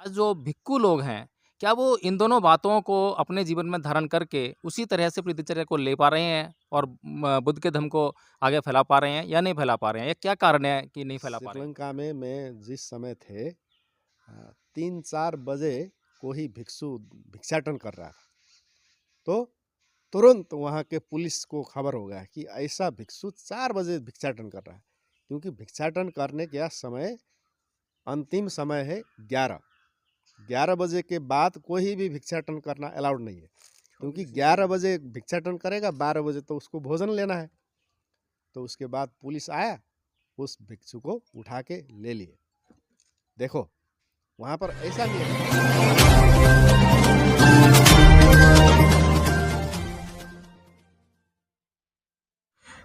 आज जो भिक्षु लोग हैं, क्या वो इन दोनों बातों को अपने जीवन में धारण करके उसी तरह से अपनी दिनचर्या को ले पा रहे हैं और बुद्ध के धम्म को आगे फैला पा रहे हैं या नहीं फैला पा रहे हैं? या क्या कारण है कि नहीं फैला पा रहे हैं? श्रीलंका में मैं जिस समय थे 3-4 बजे कोई भिक्षु भिक्षाटन कर रहा था। तो तुरंत वहाँ के पुलिस को खबर हो गया कि ऐसा भिक्षु 4 बजे भिक्षाटन कर रहा है। क्योंकि भिक्षाटन करने का समय अंतिम समय है 11। 11 बजे के बाद कोई भी भिक्षाटन करना अलाउड नहीं है। क्योंकि 11 बजे भिक्षाटन करेगा, 12 बजे तो उसको भोजन लेना है। तो उसके बाद पुलिस आया, उस भिक्षु को उठा के ले लिए। देखो वहाँ पर ऐसा नहीं है।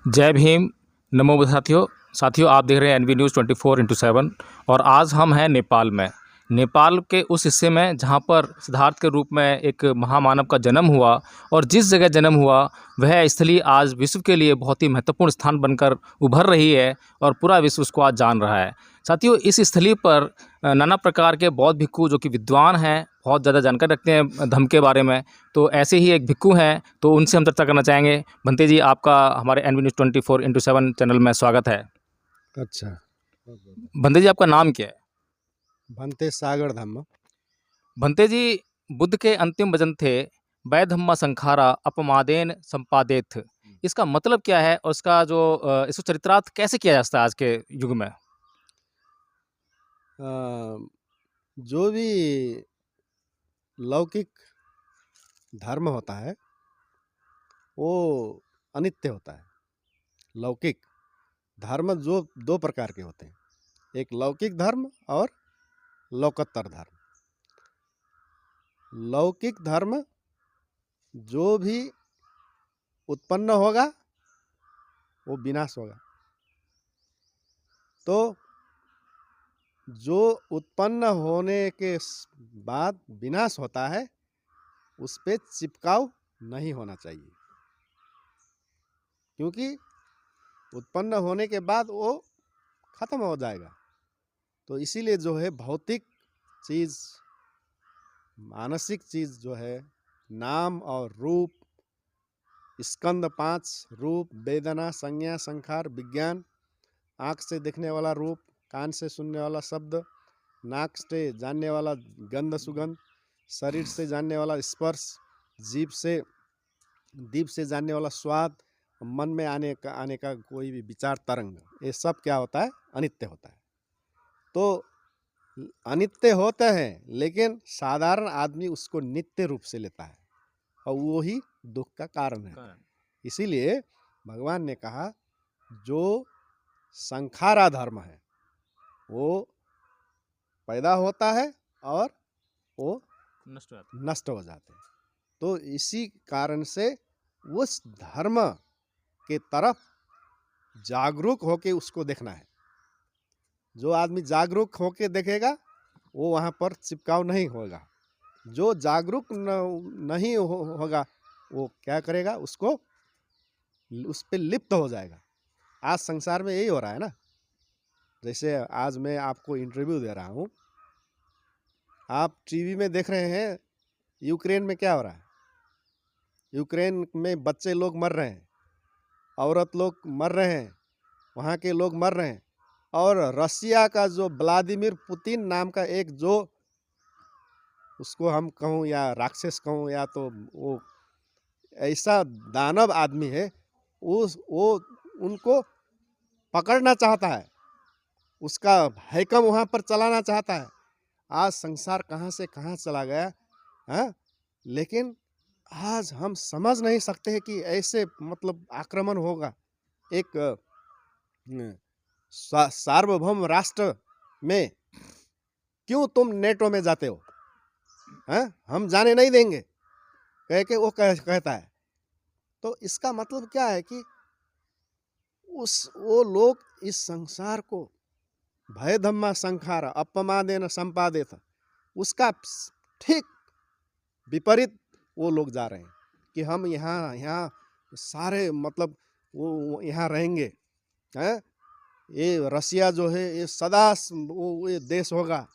जय भीम, नमो बुद्ध साथियों। साथियों, आप देख रहे हैं एनवी न्यूज़ 24/7 और आज हम हैं नेपाल में। नेपाल के उस हिस्से में जहां पर सिद्धार्थ के रूप में एक महामानव का जन्म हुआ और जिस जगह जन्म हुआ वह स्थली आज विश्व के लिए बहुत ही महत्वपूर्ण स्थान बनकर उभर रही है और पूरा विश्व उसको आज जान रहा है। साथियों, इस स्थली पर नाना प्रकार के बौद्ध भिक्षु जो कि विद्वान हैं, बहुत ज़्यादा जानकारी रखते हैं धम्म के बारे में, तो ऐसे ही एक भिक्षु हैं, तो उनसे हम चर्चा करना चाहेंगे। भंते जी, आपका हमारे एनवी न्यूज़ 24/7 चैनल में स्वागत है। अच्छा, भंते जी, आपका नाम क्या है? भंते सागर धम्म। भंते जी, बुद्ध के अंतिम वचन थे, वैधम्मा संखारा अपमादेन संपादेत। इसका मतलब क्या है और इसका जो इसको चरितार्थ कैसे किया जा सकता है आज के युग में? जो भी लौकिक धर्म होता है वो अनित्य होता है। लौकिक धर्म जो 2 प्रकार के होते हैं, एक लौकिक धर्म और लोकोत्तर धर्म। लौकिक धर्म जो भी उत्पन्न होगा वो विनाश होगा। तो जो उत्पन्न होने के बाद विनाश होता है उस पे चिपकाव नहीं होना चाहिए। क्योंकि उत्पन्न होने के बाद वो खत्म हो जाएगा। तो इसीलिए जो है भौतिक चीज़, मानसिक चीज़ जो है, नाम और रूप, स्कंद 5 रूप, वेदना, संज्ञा, संखार, विज्ञान, आँख से देखने वाला रूप, कान से सुनने वाला शब्द, नाक से जानने वाला गंध सुगंध, शरीर से जानने वाला स्पर्श, जीभ से जानने वाला स्वाद, मन में आने का कोई भी विचार तरंग, ये सब क्या होता है? अनित्य होता है। तो अनित्य होते हैं लेकिन साधारण आदमी उसको नित्य रूप से लेता है और वो ही दुख का कारण है। इसीलिए भगवान ने कहा जो संखारा धर्म है वो पैदा होता है और वो नष्ट हो जाते हैं। तो इसी कारण से उस धर्म के तरफ जागरूक होके उसको देखना है। जो आदमी जागरूक होके देखेगा वो वहाँ पर चिपकाव नहीं होगा। जो जागरूक नहीं होगा वो क्या करेगा? उसको उस पे लिप्त हो जाएगा। आज संसार में यही हो रहा है ना। जैसे आज मैं आपको इंटरव्यू दे रहा हूँ, आप टीवी में देख रहे हैं यूक्रेन में क्या हो रहा है। यूक्रेन में बच्चे लोग मर रहे हैं, औरत लोग मर रहे हैं, वहाँ के लोग मर रहे हैं। और रसिया का जो व्लादिमीर पुतिन नाम का एक, जो उसको हम कहूँ या राक्षस कहूँ या तो वो ऐसा दानव आदमी है, वो उनको पकड़ना चाहता है, उसका हैकम वहाँ पर चलाना चाहता है। आज संसार कहाँ से कहाँ चला गया है। लेकिन आज हम समझ नहीं सकते हैं कि ऐसे मतलब आक्रमण होगा एक सार्वभौम राष्ट्र में। क्यों तुम नेटो में जाते हो? हम जाने नहीं देंगे कह के वो कहता है। तो इसका मतलब क्या है कि वो लोग इस संसार को भय धम्मा संखारा अपमादेन संपादित, उसका ठीक विपरीत वो लोग जा रहे हैं कि हम यहाँ सारे मतलब वो यहाँ रहेंगे। ये रसिया जो है ये सदा वो ये देश होगा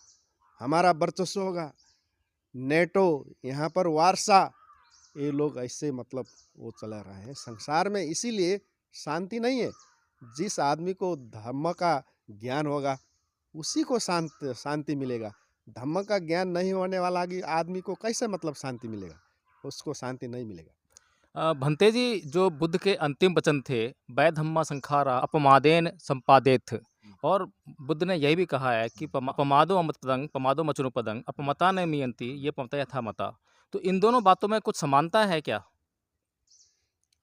हमारा वर्चस्व होगा, नेटो, यहाँ पर वारसा, ये लोग ऐसे मतलब वो चला रहे हैं संसार में। इसीलिए शांति नहीं है। जिस आदमी को धर्म का ज्ञान होगा उसी को शांति मिलेगा। धर्म का ज्ञान नहीं होने वाला आदमी को कैसे मतलब शांति मिलेगा? उसको शांति नहीं मिलेगा। भंते जी, जो बुद्ध के अंतिम वचन थे, वै धम्मा संखारा अपमादेन संपादेत, और बुद्ध ने यही भी कहा है कि पमादो अमत पदंग पमादो मचनु पदंग अपमता न मियंती ये पमता यथा मता। तो इन दोनों बातों में कुछ समानता है क्या?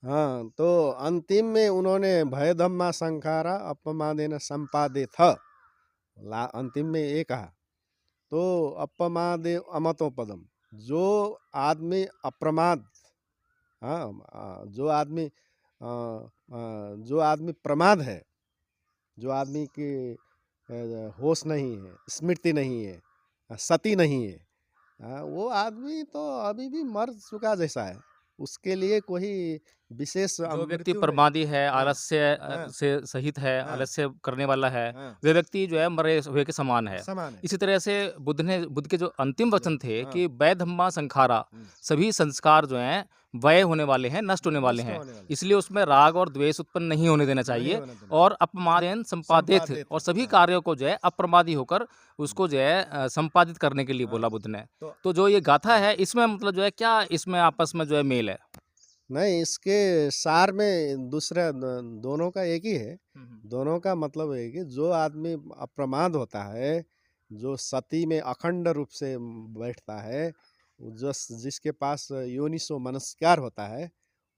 हाँ, तो अंतिम में उन्होंने भय धम्मा संखारा अपमादेन संपादेथ, अंतिम में ये कहा। तो अपमादे अमतो पदम, जो आदमी अप्रमाद, हाँ, जो आदमी प्रमाद है, जो आदमी की होश नहीं है, स्मृति नहीं है, सती नहीं है, वो आदमी तो अभी भी मर चुका जैसा है। उसके लिए कोई विशेष जो व्यक्ति मृत्यु नहीं। प्रमादी है, हाँ, आलस्य हाँ, से सहित है, हाँ, आलस्य करने वाला है, हाँ, वे व्यक्ति जो है मरे हुए के समान है। समान है। इसी तरह से बुद्ध के जो अंतिम वचन थे हाँ, कि वै धम्मा संखारा, सभी संस्कार जो हैं वय होने वाले हैं, नष्ट होने वाले नष्ट हैं। होने वाले। इसलिए उसमें राग और द्वेष उत्पन्न नहीं होने देना नहीं चाहिए, होने देना। और अपमादेन संपादित, संपादित, और सभी हाँ। कार्यों को जो है अप्रमादी होकर उसको जो है संपादित करने के लिए हाँ। बोला बुद्ध ने। तो तो जो ये गाथा है, इसमें मतलब जो है क्या इसमें आपस में जो है मेल है? नहीं, इसके सार में दूसरा दोनों का एक ही है। दोनों का मतलब है कि जो आदमी अप्रमाद होता है, जो सती में अखंड रूप से बैठता है, जिसके पास योनिसो मनस्कार होता है,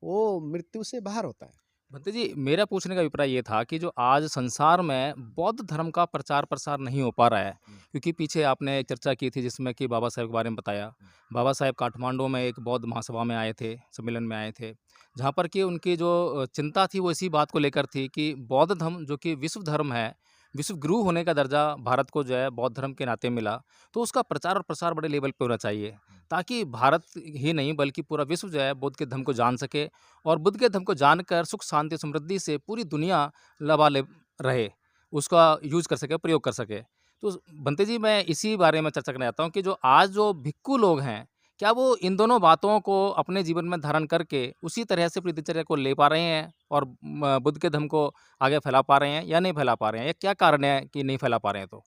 वो मृत्यु से बाहर होता है। भंते जी, मेरा पूछने का अभिप्राय ये था कि जो आज संसार में बौद्ध धर्म का प्रचार प्रसार नहीं हो पा रहा है, क्योंकि पीछे आपने एक चर्चा की थी जिसमें कि बाबा साहेब के बारे में बताया। बाबा साहेब काठमांडू में एक बौद्ध महासभा में आए थे, सम्मेलन में आए थे, जहाँ पर कि उनकी जो चिंता थी वो इसी बात को लेकर थी कि बौद्ध धर्म जो कि विश्व धर्म है, विश्व गुरु होने का दर्जा भारत को जो है बौद्ध धर्म के नाते मिला, तो उसका प्रचार और प्रसार बड़े लेवल पे होना चाहिए, ताकि भारत ही नहीं बल्कि पूरा विश्व जो है बुद्ध के धर्म को जान सके, और बुद्ध के धर्म को जानकर सुख शांति समृद्धि से पूरी दुनिया लबालब रहे, उसका यूज कर सके, प्रयोग कर सके। तो बंते जी, मैं इसी बारे में चर्चा करना चाहता हूँ कि जो आज जो भिक्खु लोग हैं, क्या वो इन दोनों बातों को अपने जीवन में धारण करके उसी तरह से अपनी दिनचर्या को ले पा रहे हैं और बुद्ध के धर्म को आगे फैला पा रहे हैं या नहीं फैला पा रहे हैं? या क्या कारण है कि नहीं फैला पा रहे हैं? तो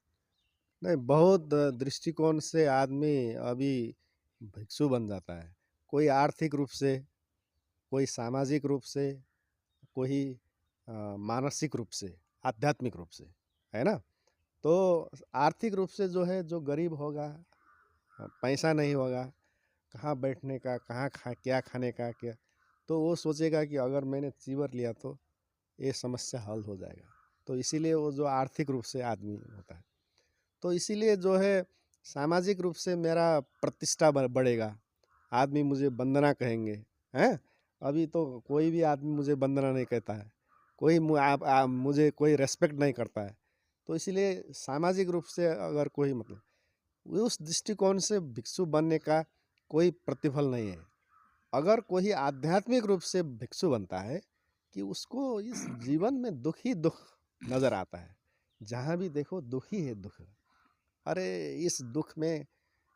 नहीं, बहुत दृष्टिकोण से आदमी अभी भिक्षु बन जाता है। कोई आर्थिक रूप से, कोई सामाजिक रूप से, कोई मानसिक रूप से, आध्यात्मिक रूप से, है ना? तो आर्थिक रूप से जो है, जो गरीब होगा, पैसा नहीं होगा, कहाँ बैठने का, कहाँ क्या खाने का, क्या, तो वो सोचेगा कि अगर मैंने चीवर लिया तो ये समस्या हल हो जाएगा। तो इसीलिए वो जो आर्थिक रूप से आदमी होता है, तो इसीलिए जो है सामाजिक रूप से मेरा प्रतिष्ठा बढ़ेगा, आदमी मुझे वंदना कहेंगे, हैं? अभी तो कोई भी आदमी मुझे वंदना नहीं कहता है, कोई मुझे कोई रेस्पेक्ट नहीं करता है। तो इसीलिए सामाजिक रूप से अगर कोई मतलब, उस दृष्टिकोण से भिक्षु बनने का कोई प्रतिफल नहीं है। अगर कोई आध्यात्मिक रूप से भिक्षु बनता है कि उसको इस जीवन में दुख ही दुख नजर आता है, जहाँ भी देखो दुख ही है दुख। अरे इस दुख में,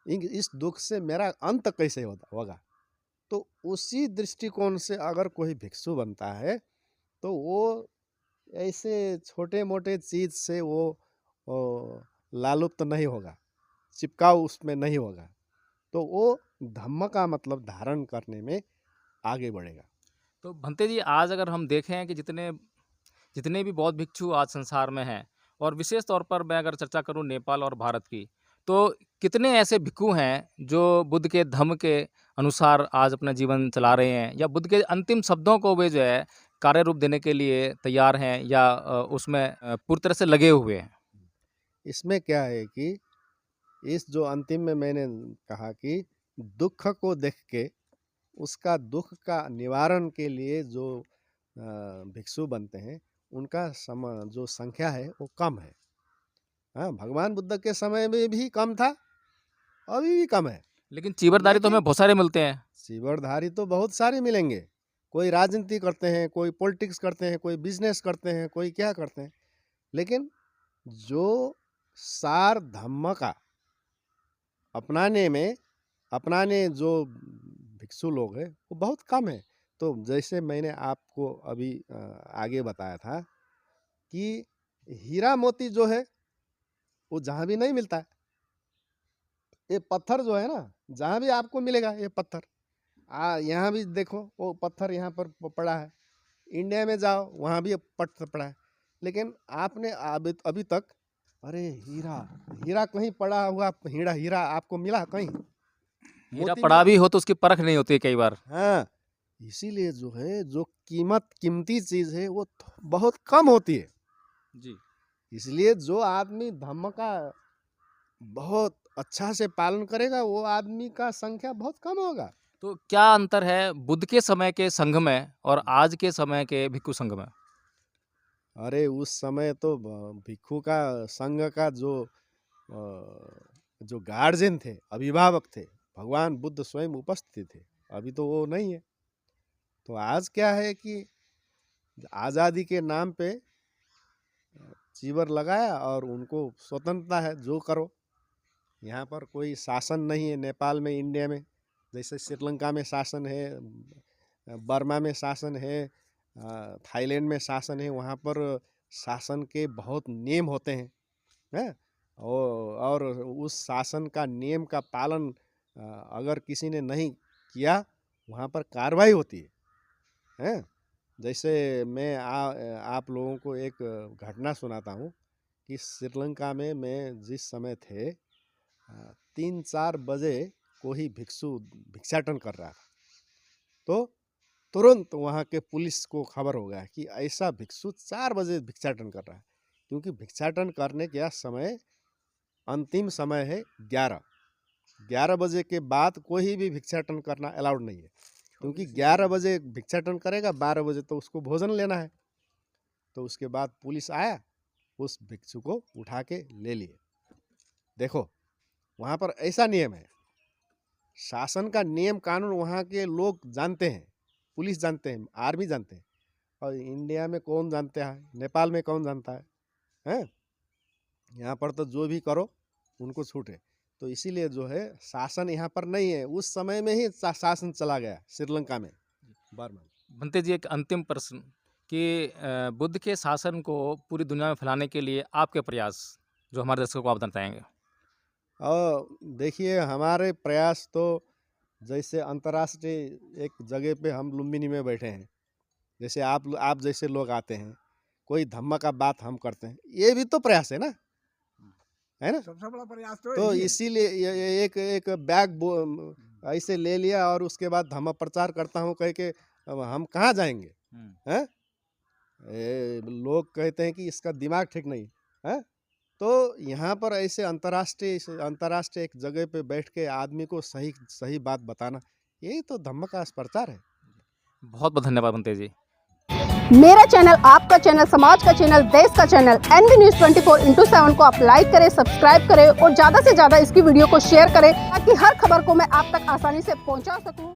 इस दुख से मेरा अंत कैसे होगा? तो उसी दृष्टिकोण से अगर कोई भिक्षु बनता है तो वो ऐसे छोटे मोटे चीज से वो लालुप्त नहीं होगा, चिपकाव उसमें नहीं होगा, तो वो धम्म का मतलब धारण करने में आगे बढ़ेगा। तो भंते जी, आज अगर हम देखें कि जितने जितने भी बौद्ध भिक्षु आज संसार में हैं, और विशेष तौर पर मैं अगर चर्चा करूं नेपाल और भारत की, तो कितने ऐसे भिक्षु हैं जो बुद्ध के धम्म के अनुसार आज अपना जीवन चला रहे हैं, या बुद्ध के अंतिम शब्दों को वे जो है कार्य रूप देने के लिए तैयार हैं, या उसमें पूरी तरह से लगे हुए हैं? इसमें क्या है कि इस जो अंतिम में मैंने कहा कि दुख को देख के उसका दुख का निवारण के लिए जो भिक्षु बनते हैं, उनका जो संख्या है वो कम है। हाँ, भगवान बुद्ध के समय में भी कम था, अभी भी कम है। लेकिन चीवरदारी तो लेकिन हमें बहुत सारे मिलते हैं। सीवरधारी तो बहुत सारे मिलेंगे। कोई राजनीति करते हैं, कोई पॉलिटिक्स करते हैं, कोई बिजनेस करते हैं, कोई क्या करते हैं, लेकिन जो सार धम्म का अपनाने जो भिक्षु लोग हैं वो बहुत कम है। तो जैसे मैंने आपको अभी आगे बताया था कि हीरा मोती जो है वो जहाँ भी नहीं मिलता है। ये पत्थर जो है ना, जहाँ भी आपको मिलेगा ये पत्थर, यहाँ भी देखो वो पत्थर यहाँ पर पड़ा है। इंडिया में जाओ वहाँ भी पत्थर पड़ा है, लेकिन आपने अभी तक अरे हीरा कहीं पड़ा हुआ हीरा आपको मिला कहीं? हीरा मोती पड़ा मिला? भी हो तो उसकी परख नहीं होती है कई बार। हाँ, इसीलिए जो है जो कीमती चीज है वो बहुत कम होती है। जी। इसलिए जो आदमी धम्म का बहुत अच्छा से पालन करेगा वो आदमी का संख्या बहुत कम होगा। तो क्या अंतर है बुद्ध के समय के संघ में और आज के समय के भिक्षु संघ में? अरे उस समय तो भिक्षु का संघ का जो गार्जियन थे, अभिभावक थे, भगवान बुद्ध स्वयं उपस्थित थे। अभी तो वो नहीं है। तो आज क्या है कि आज़ादी के नाम पे चीवर लगाया और उनको स्वतंत्रता है, जो करो। यहाँ पर कोई शासन नहीं है नेपाल में, इंडिया में जैसे श्रीलंका में शासन है, बर्मा में शासन है, थाईलैंड में शासन है। वहाँ पर शासन के बहुत नियम होते हैं और उस शासन का नियम का पालन अगर किसी ने नहीं किया वहाँ पर कार्रवाई होती है। जैसे मैं आप लोगों को एक घटना सुनाता हूँ कि श्रीलंका में मैं जिस समय थे 3-4 बजे कोई भिक्षु भिक्षाटन कर रहा था, तो तुरंत वहाँ के पुलिस को खबर हो गया कि ऐसा भिक्षु 4 बजे भिक्षाटन कर रहा है। क्योंकि भिक्षाटन करने का समय अंतिम समय है 11 बजे के बाद कोई भी भिक्षाटन करना अलाउड नहीं है। क्योंकि 11 बजे भिक्षाटन करेगा, 12 बजे तो उसको भोजन लेना है। तो उसके बाद पुलिस आया, उस भिक्षु को उठा के ले लिए। देखो वहाँ पर ऐसा नियम है, शासन का नियम कानून वहाँ के लोग जानते हैं, पुलिस जानते हैं, आर्मी जानते हैं। और इंडिया में कौन जानता है, नेपाल में कौन जानता है? यहाँ पर तो जो भी करो उनको छूट है। तो इसीलिए जो है शासन यहाँ पर नहीं है। उस समय में ही शासन चला गया श्रीलंका में, बर्मा में। भंते जी, एक अंतिम प्रश्न कि बुद्ध के शासन को पूरी दुनिया में फैलाने के लिए आपके प्रयास जो हमारे दर्शकों को आप बताएंगे। और देखिए हमारे प्रयास तो जैसे अंतर्राष्ट्रीय एक जगह पे हम लुम्बिनी में बैठे हैं, जैसे आप जैसे लोग आते हैं, कोई धम्म का बात हम करते हैं, ये भी तो प्रयास है ना, है ना? सबसे बड़ा प्रयास तो तो यही है। इसीलिए एक बैग ऐसे ले लिया और उसके बाद धम्म प्रचार करता हूँ कह के अब हम कहाँ जाएंगे? हैं? लोग कहते हैं कि इसका दिमाग ठीक नहीं है। तो यहाँ पर ऐसे अंतर्राष्ट्रीय एक जगह पे बैठ के आदमी को सही बात बताना, यही तो धम्म का प्रचार है। बहुत बहुत धन्यवाद भंते जी। मेरा चैनल, आपका चैनल, समाज का चैनल, देश का चैनल NV News 24/7 को आप लाइक करें, सब्सक्राइब करें और ज़्यादा से ज़्यादा इसकी वीडियो को शेयर करें ताकि हर खबर को मैं आप तक आसानी से पहुंचा सकूं।